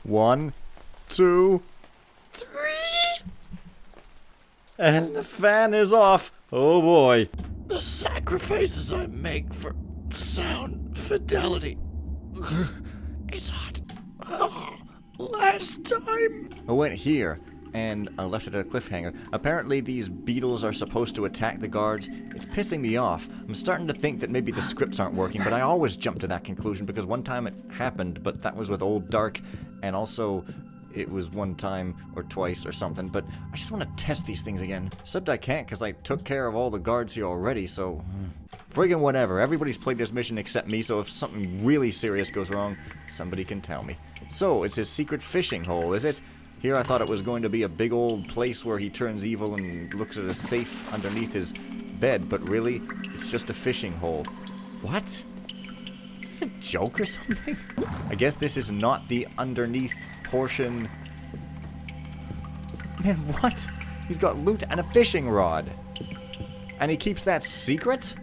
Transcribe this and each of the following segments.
1, 2, 3. And the fan is off. Oh boy. The sacrifices I make for sound fidelity. It's hot. Last time. I went here, and I left it at a cliffhanger. Apparently these beetles are supposed to attack the guards. It's pissing me off. I'm starting to think that maybe the scripts aren't working, but I always jump to that conclusion because one time it happened, but that was with Old Dark, and also it was one time or twice or something, but I just want to test these things again. Except I can't because I took care of all the guards here already, so friggin' whatever. Everybody's played this mission except me, so if something really serious goes wrong, somebody can tell me. So, it's his secret fishing hole, is it? Here I thought it was going to be a big old place where he turns evil and looks at a safe underneath his bed, but really, it's just a fishing hole. What? Is this a joke or something? I guess this is not the underneath portion. Man, what? He's got loot and a fishing rod. And he keeps that secret?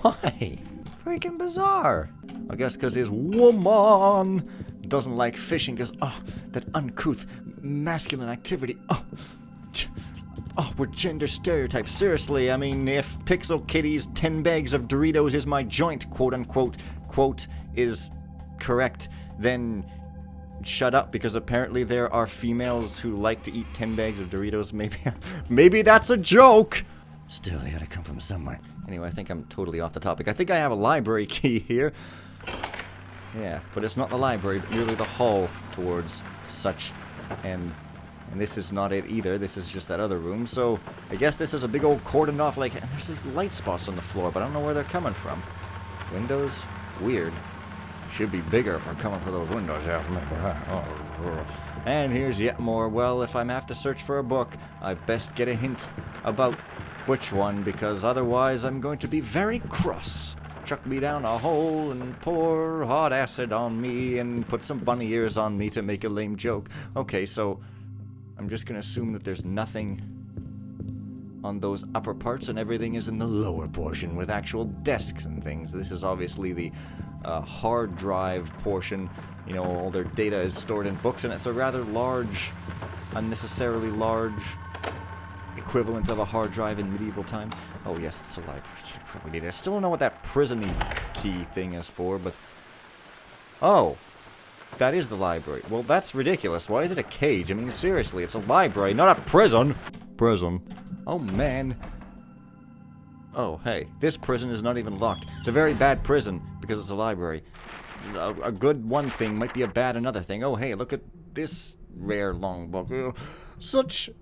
Why? Freaking bizarre. I guess because his woman doesn't like fishing because, that uncouth masculine activity. We're gender stereotypes. Seriously, I mean, if Pixel Kitty's 10 bags of Doritos is my joint, quote unquote, quote, is correct, then shut up, because apparently there are females who like to eat 10 bags of Doritos. Maybe that's a joke. Still, they gotta come from somewhere. Anyway, I think I'm totally off the topic. I think I have a library key here. Yeah, but it's not the library, but merely the hall towards such. And this is not it either. This is just that other room. So I guess this is a big old cordoned off, like, and there's these light spots on the floor, but I don't know where they're coming from. Windows? Weird. Should be bigger if I'm coming for those windows. And here's yet more. Well, if I'm have to search for a book, I best get a hint about which one, because otherwise I'm going to be very cross. Chuck me down a hole and pour hot acid on me and put some bunny ears on me to make a lame joke. Okay, so I'm just going to assume that there's nothing on those upper parts and everything is in the lower portion with actual desks and things. This is obviously the hard drive portion. You know, all their data is stored in books, and it's a rather large, unnecessarily large equivalent of a hard drive in medieval times. Oh yes, it's a library. Probably need it. I still don't know what that prison key thing is for, but oh, that is the library. Well, that's ridiculous. Why is it a cage? I mean, seriously, it's a library, not a prison. Prison. Oh man. Oh hey, this prison is not even locked. It's a very bad prison because it's a library. A good one thing might be a bad another thing. Oh hey, look at this rare long book. Such a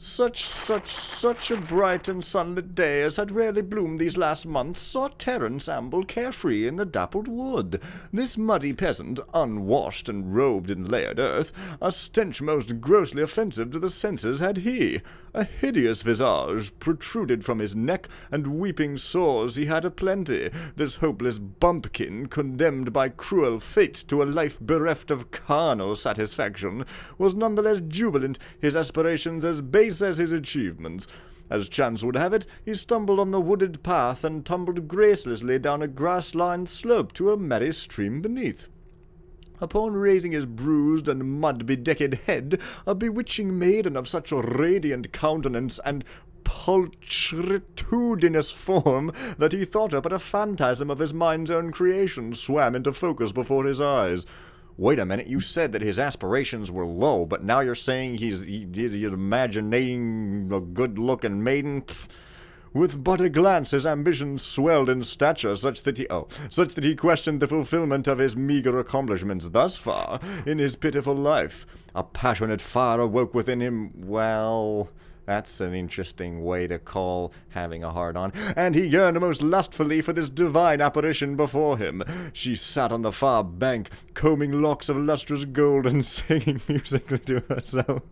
bright and sunlit day as had rarely bloomed these last months saw Terence amble carefree in the dappled wood. This muddy peasant, unwashed and robed in layered earth, a stench most grossly offensive to the senses had he. A hideous visage protruded from his neck, and weeping sores he had aplenty. This hopeless bumpkin, condemned by cruel fate to a life bereft of carnal satisfaction, was none the less jubilant, his aspirations as base as his achievements. As chance would have it, he stumbled on the wooded path and tumbled gracelessly down a grass-lined slope to a merry stream beneath. Upon raising his bruised and mud-bedecked head, a bewitching maiden of such a radiant countenance and pulchritudinous form that he thought her but a phantasm of his mind's own creation swam into focus before his eyes. Wait a minute, you said that his aspirations were low, but now you're saying he's imagining a good-looking maiden? Pfft. With but a glance his ambition swelled in stature, such that he questioned the fulfillment of his meager accomplishments thus far in his pitiful life. A passionate fire awoke within him. Well, that's an interesting way to call having a hard-on. And he yearned most lustfully for this divine apparition before him. She sat on the far bank, combing locks of lustrous gold and singing musically to herself.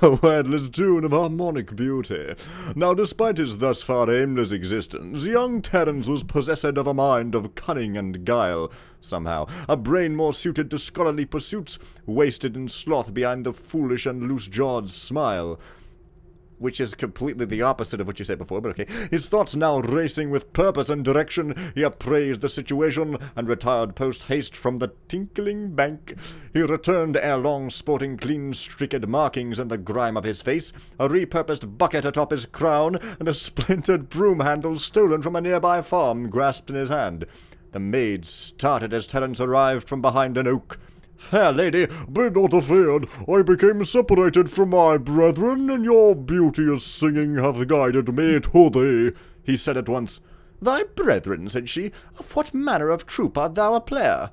A wordless tune of harmonic beauty. Now, despite his thus far aimless existence, young Terence was possessed of a mind of cunning and guile. Somehow, a brain more suited to scholarly pursuits, wasted in sloth behind the foolish and loose-jawed smile. which is completely the opposite of what you said before, but okay. His thoughts now racing with purpose and direction, he appraised the situation and retired post-haste from the tinkling bank. He returned ere long, sporting clean streaked markings in the grime of his face, a repurposed bucket atop his crown, and a splintered broom handle stolen from a nearby farm grasped in his hand. The maid started as Terence arrived from behind an oak. "Fair lady, be not afeard. I became separated from my brethren, and your beauteous singing hath guided me to thee," he said at once. "Thy brethren," said she, "of what manner of troop art thou a player?"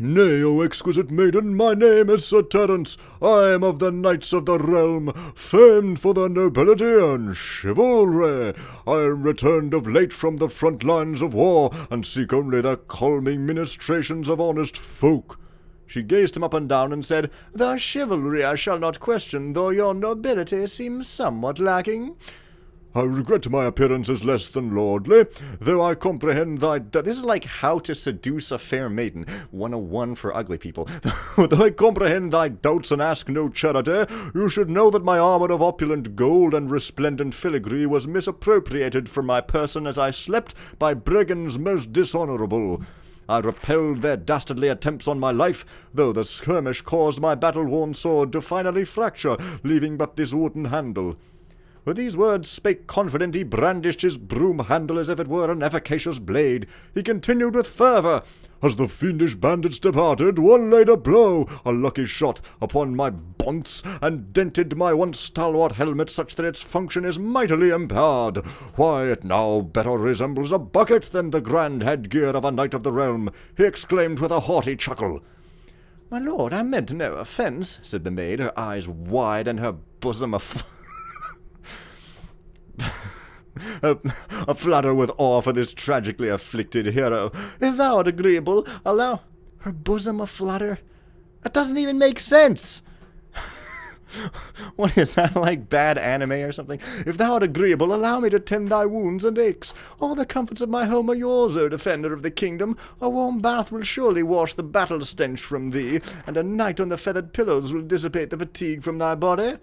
"Nay, O exquisite maiden, my name is Sir Terence. I am of the Knights of the Realm, famed for their nobility and chivalry. I am returned of late from the front lines of war, and seek only the calming ministrations of honest folk." She gazed him up and down and said, "The chivalry I shall not question, though your nobility seems somewhat lacking." "I regret my appearance is less than lordly, though I comprehend thy... This is like How to Seduce a Fair Maiden, 101 for ugly people. "Though I comprehend thy doubts and ask no charity, you should know that my armor of opulent gold and resplendent filigree was misappropriated from my person as I slept by brigands most dishonorable. I repelled their dastardly attempts on my life, though the skirmish caused my battle-worn sword to finally fracture, leaving but this wooden handle." With these words spake confident, he brandished his broom handle as if it were an efficacious blade. He continued with fervour, "As the fiendish bandits departed, one laid a blow, a lucky shot, upon my bonce, and dented my once stalwart helmet such that its function is mightily impaired. Why, it now better resembles a bucket than the grand headgear of a knight of the realm," he exclaimed with a haughty chuckle. "My lord, I meant no offence," said the maid, her eyes wide and her bosom a flutter with awe for this tragically afflicted hero. "If thou art agreeable, allow..." Her bosom aflutter? That doesn't even make sense! What is that, like bad anime or something? "If thou art agreeable, allow me to tend thy wounds and aches. All the comforts of my home are yours, O defender of the kingdom. A warm bath will surely wash the battle stench from thee, and a night on the feathered pillows will dissipate the fatigue from thy body."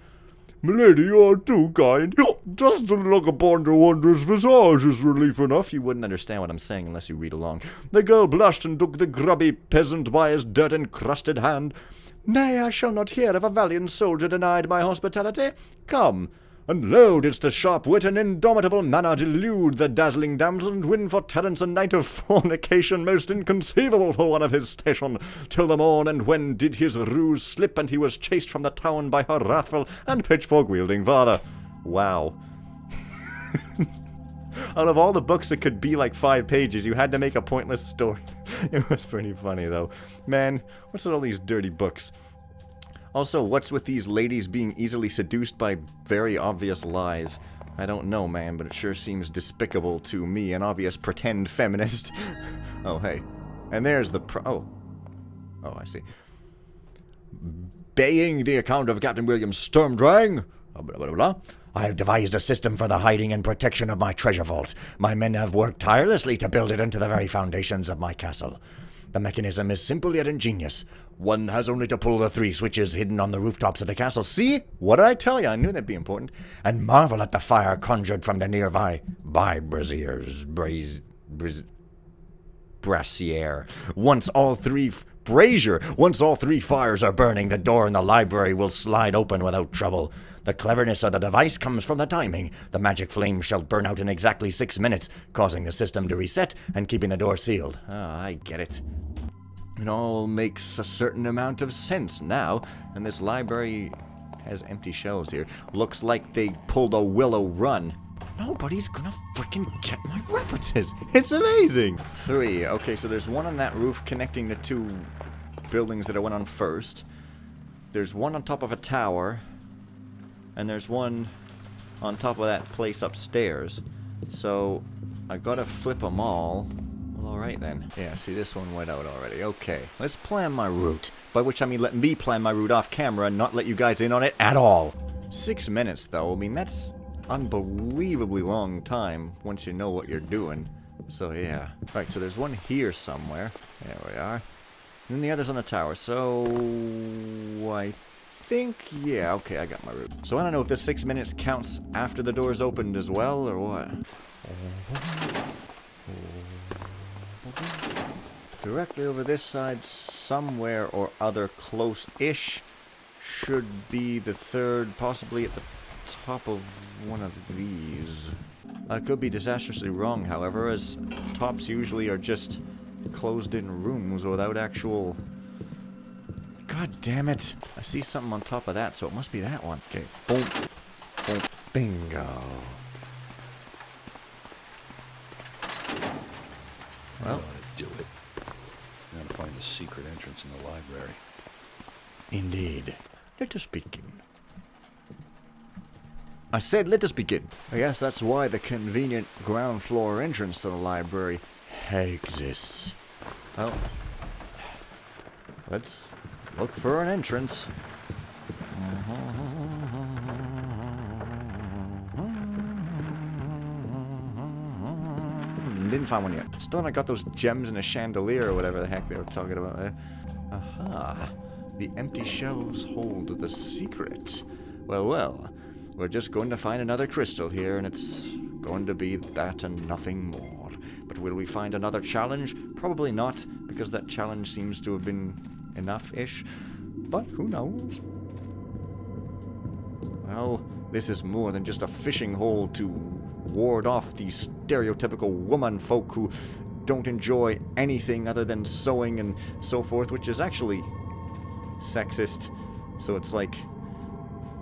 "Milady, you are too kind. Just to look upon your wondrous visage is relief enough." You wouldn't understand what I'm saying unless you read along. The girl blushed and took the grubby peasant by his dirt-encrusted hand. "Nay, I shall not hear of a valiant soldier denied my hospitality. Come." And lo, didst a sharp wit and indomitable manner delude the dazzling damsel, and win for Terence a night of fornication most inconceivable for one of his station, till the morn, and when did his ruse slip, and he was chased from the town by her wrathful and pitchfork-wielding father. Wow. Out of all the books that could be like 5 pages, you had to make a pointless story. It was pretty funny, though. Man, what's with all these dirty books? Also, what's with these ladies being easily seduced by very obvious lies? I don't know, man, but it sure seems despicable to me, an obvious pretend feminist. Oh, hey. And there's the Oh, I see. "Baying the account of Captain William Sturmdrang. Blah, blah, blah. I have devised a system for the hiding and protection of my treasure vault. My men have worked tirelessly to build it into the very foundations of my castle. The mechanism is simple yet ingenious. One has only to pull the 3 switches hidden on the rooftops of the castle. See? What did I tell you? I knew that'd be important. And marvel at the fire conjured from the nearby braziers. Brassiere. Once all 3 fires are burning, the door in the library will slide open without trouble. The cleverness of the device comes from the timing. The magic flame shall burn out in exactly 6 minutes, causing the system to reset and keeping the door sealed." Ah, I get it. It all makes a certain amount of sense now, and this library has empty shelves here. Looks like they pulled a Willow Run. Nobody's gonna frickin' get my references. It's amazing. 3. Okay, so there's one on that roof connecting the 2 buildings that I went on first. There's one on top of a tower. And there's one on top of that place upstairs. So I gotta flip them all. Well, alright then. Yeah, see, this one went out already. Okay, let's plan my route. By which I mean let me plan my route off camera and not let you guys in on it at all. 6 minutes, though. I mean, that's unbelievably long time once you know what you're doing. So, yeah. Alright, so there's one here somewhere. There we are. And then the other's on the tower. So, I think, yeah, okay, I got my route. So I don't know if the 6 minutes counts after the doors opened as well, or what. Directly over this side, somewhere or other close-ish, should be the third, possibly at the top of one of these. I could be disastrously wrong, however, as tops usually are just closed-in rooms without actual... God damn it! I see something on top of that, so it must be that one. Okay, boom, boom, bingo. Well, do it. I'm gonna find the secret entrance in the library. Indeed. Let us begin. I said let us begin. I guess that's why the convenient ground floor entrance to the library exists. Well, let's look for an entrance. Didn't find one yet. Still not got those gems in a chandelier or whatever the heck they were talking about there. Aha. The empty shelves hold the secret. Well, well. We're just going to find another crystal here, and it's going to be that and nothing more. But will we find another challenge? Probably not, because that challenge seems to have been enough-ish. But who knows? Well, this is more than just a fishing hole to ward off these stereotypical woman folk who don't enjoy anything other than sewing and so forth, which is actually sexist. So it's like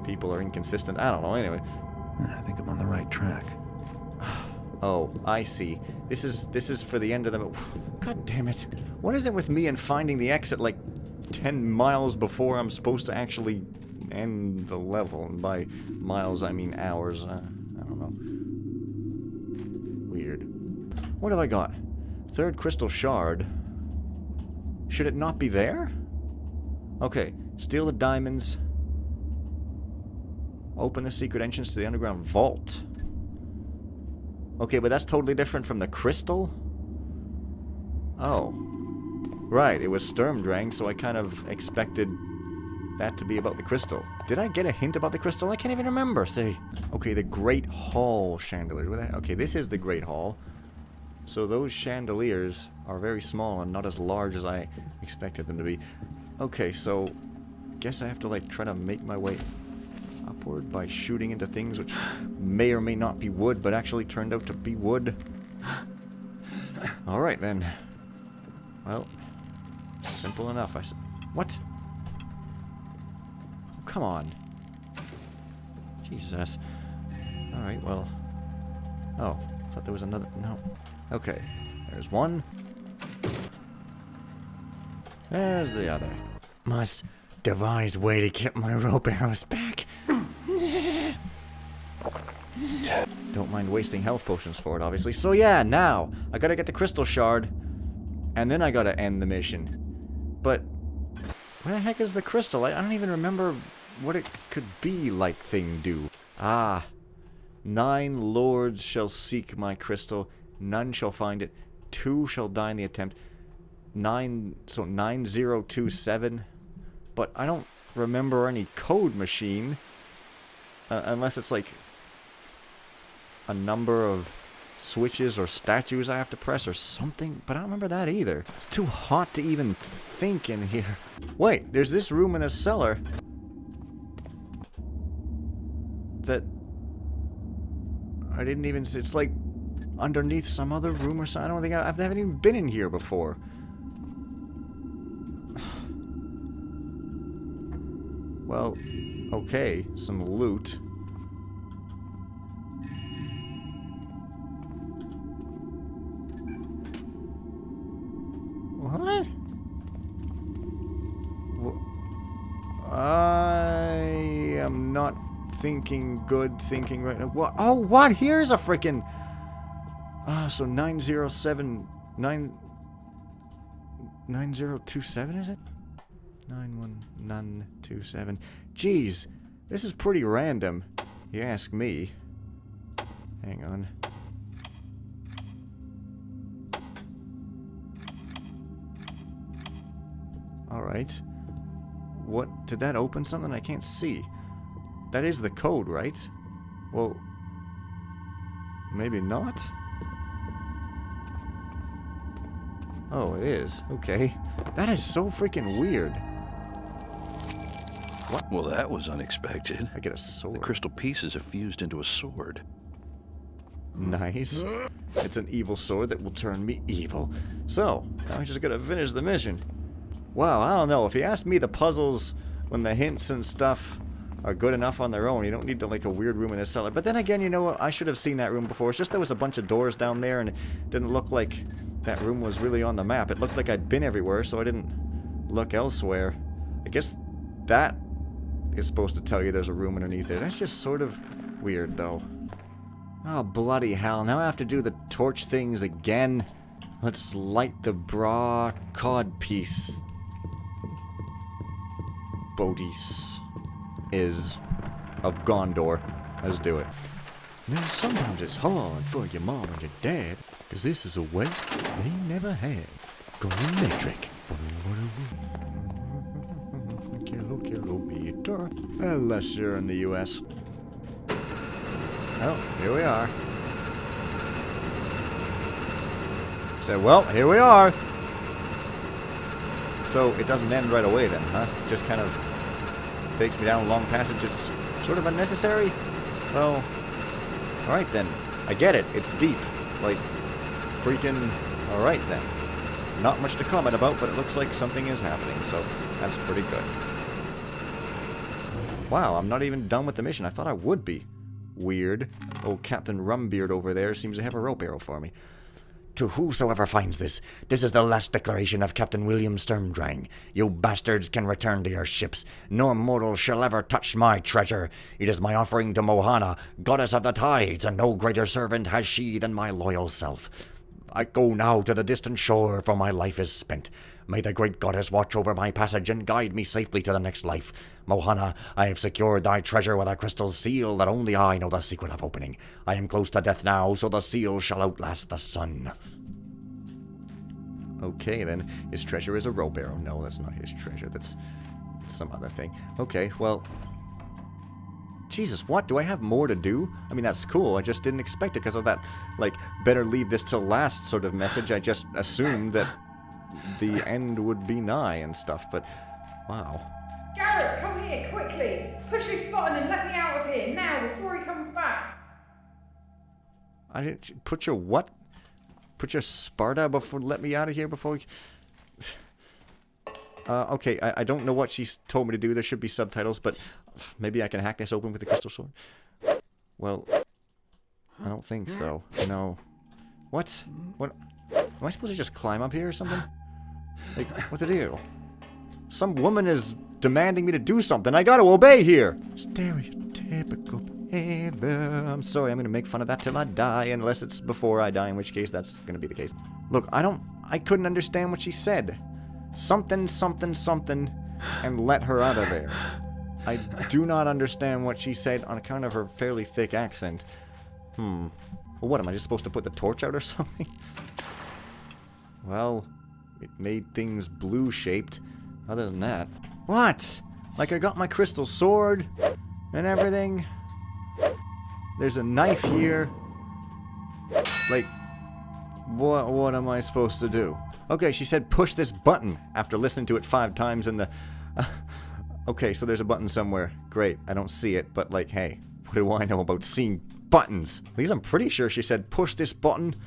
people are inconsistent. I don't know. Anyway, I think I'm on the right track. oh, I see. This is for the end of the... God damn it. What is it with me and finding the exit like 10 miles before I'm supposed to actually end the level? And by miles, I mean hours. I don't know. Weird. What have I got? Third crystal shard. Should it not be there? Okay. Steal the diamonds. Open the secret entrance to the underground vault. Okay, but that's totally different from the crystal? Oh. Right, it was Sturmdrang, so I kind of expected that to be about the crystal. Did I get a hint about the crystal? I can't even remember. Say. Okay, the Great Hall chandelier. Okay, this is the Great Hall. So those chandeliers are very small and not as large as I expected them to be. Okay, so guess I have to like try to make my way upward by shooting into things which may or may not be wood, but actually turned out to be wood. Alright then. Well, simple enough, I said. What? Oh, come on. Jesus. Alright, well. Oh, I thought there was another. No. Okay. There's one. There's the other. Must devise way to get my rope arrows back. Don't mind wasting health potions for it, obviously. So yeah, now I gotta get the crystal shard, and then I gotta end the mission. But where the heck is the crystal? I don't even remember what it could be like thing do. Ah. 9 lords shall seek my crystal, none shall find it, 2 shall die in the attempt. 9, so 9027. But I don't remember any code machine. Unless it's like a number of switches or statues I have to press or something. But I don't remember that either. It's too hot to even think in here. Wait, there's this room in the cellar that I didn't even... It's like underneath some other room or something. I don't think I haven't even been in here before. Well, okay, some loot. What? I am not thinking good thinking right now. What? Oh, what? Here's a freaking... so 9027, is it? 91927. Jeez, this is pretty random. You ask me. Hang on. Alright. What? Did that open something? I can't see. That is the code, right? Well, maybe not? Oh, it is. Okay. That is so freaking weird. What? Well, that was unexpected. I get a sword. The crystal pieces have fused into a sword. Nice. It's an evil sword that will turn me evil. So, now I just gotta finish the mission. Wow, I don't know. If you ask me, the puzzles, when the hints and stuff are good enough on their own, you don't need to, like, a weird room in a cellar. But then again, you know what? I should have seen that room before. It's just there was a bunch of doors down there, and it didn't look like that room was really on the map. It looked like I'd been everywhere, so I didn't look elsewhere. I guess that is supposed to tell you there's a room underneath there. That's just sort of weird, though. Oh, bloody hell. Now I have to do the torch things again. Let's light the bra cod piece. Bodis is of Gondor. Let's do it. Now, sometimes it's hard for your mom and your dad, because this is a way they never had. Going metric. Kilometer. Unless you're in the U.S. Well, here we are. So, well, here we are. So, it doesn't end right away then, huh? Just kind of takes me down a long passage. It's sort of unnecessary? Well, alright then. I get it. It's deep. Like, freaking alright then. Not much to comment about, but it looks like something is happening, so that's pretty good. Wow, I'm not even done with the mission. I thought I would be. Weird. Oh, Captain Rumbeard over there seems to have a rope arrow for me. To whosoever finds this, this is the last declaration of Captain William Sturmdrang. You bastards can return to your ships. No mortal shall ever touch my treasure. It is my offering to Mohana, goddess of the tides, and no greater servant has she than my loyal self. I go now to the distant shore, for my life is spent. May the great goddess watch over my passage and guide me safely to the next life. Mohana, I have secured thy treasure with a crystal seal that only I know the secret of opening. I am close to death now, so the seal shall outlast the sun. Okay, then. His treasure is a rope arrow. No, that's not his treasure. That's some other thing. Okay, well... Jesus, what? Do I have more to do? I mean, that's cool. I just didn't expect it because of that, like, better leave this till last sort of message. I just assumed that the end would be nigh and stuff, but wow. Garrett, come here, quickly! Push this button and let me out of here, now, before he comes back! I didn't... Put your what? Put your Sparta before... Let me out of here before we... Okay, I don't know what she's told me to do. There should be subtitles, but maybe I can hack this open with the crystal sword. Well, I don't think so. No. What? What? Am I supposed to just climb up here or something? Like, what to do? Some woman is demanding me to do something. I gotta obey here. Stereotypical behavior. I'm sorry, I'm gonna make fun of that till I die, unless it's before I die, in which case that's gonna be the case. Look, I couldn't understand what she said. Something, something, something, and let her out of there. I do not understand what she said on account of her fairly thick accent. Well, what, am I just supposed to put the torch out or something? Well, it made things blue-shaped. Other than that... What? Like, I got my crystal sword and everything. There's a knife here. Like, what am I supposed to do? Okay, she said push this button after listening to it 5 times in the... okay, so there's a button somewhere. Great, I don't see it, but like, hey, what do I know about seeing buttons? At least I'm pretty sure she said push this button.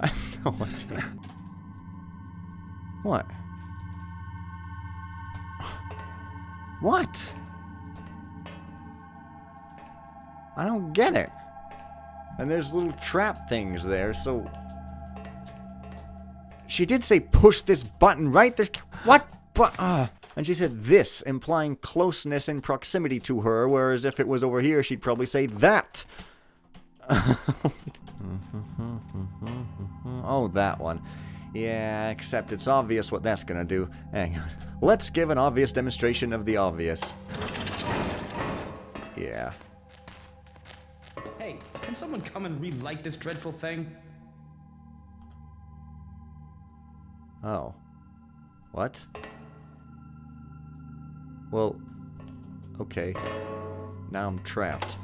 I have no idea. What? What? I don't get it. And there's little trap things there, so... She did say push this button, right? There's... What? And she said this, implying closeness and proximity to her, whereas if it was over here, she'd probably say that. Oh, that one. Yeah, except it's obvious what that's gonna do. Hang on. Let's give an obvious demonstration of the obvious. Yeah. Hey, can someone come and relight this dreadful thing? Oh. What? Well, okay. Now I'm trapped.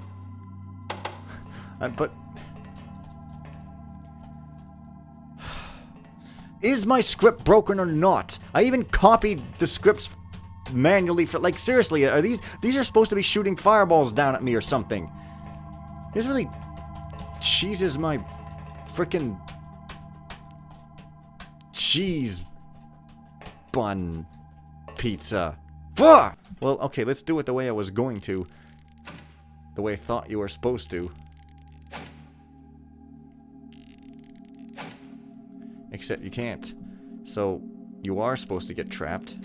But... Is my script broken or not? I even copied the scripts manually for... Like, seriously, are these are supposed to be shooting fireballs down at me or something. This really cheeses my frickin' cheese bun pizza. Fuck! Well, okay, let's do it the way I was going to. The way I thought you were supposed to. Except you can't. So, you are supposed to get trapped.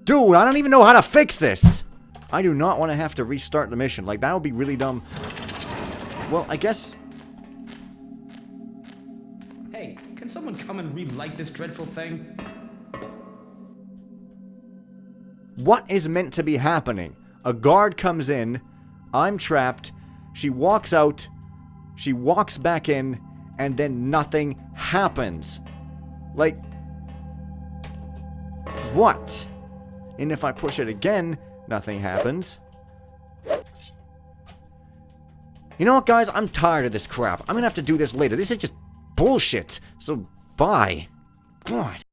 Dude, I don't even know how to fix this! I do not want to have to restart the mission. Like, that would be really dumb. Well, I guess... Hey, can someone come and relight this dreadful thing? What is meant to be happening? A guard comes in, I'm trapped, she walks out, she walks back in, and then nothing happens. Like... What? And if I push it again, nothing happens. You know what, guys? I'm tired of this crap. I'm gonna have to do this later. This is just bullshit. So, bye. God.